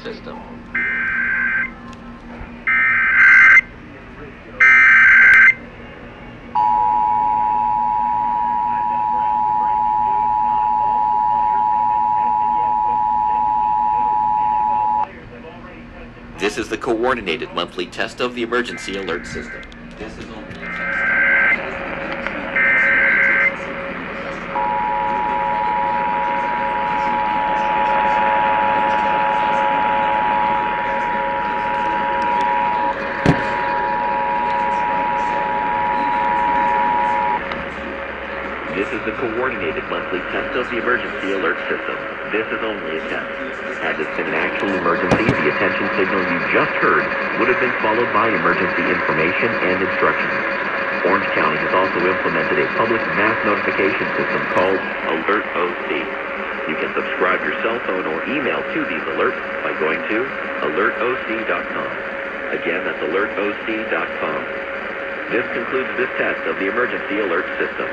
system. This is the coordinated monthly test of the emergency alert system. This is only a test. This is the coordinated monthly test of the emergency alert system. This is only a test. Had this been an actual emergency, the attention signal you just heard would have been followed by emergency information and instructions. Orange County has also implemented a public mass notification system called Alert OC. You can subscribe your cell phone or email to these alerts by going to alertoc.com. Again, that's alertoc.com. This concludes this test of the emergency alert system.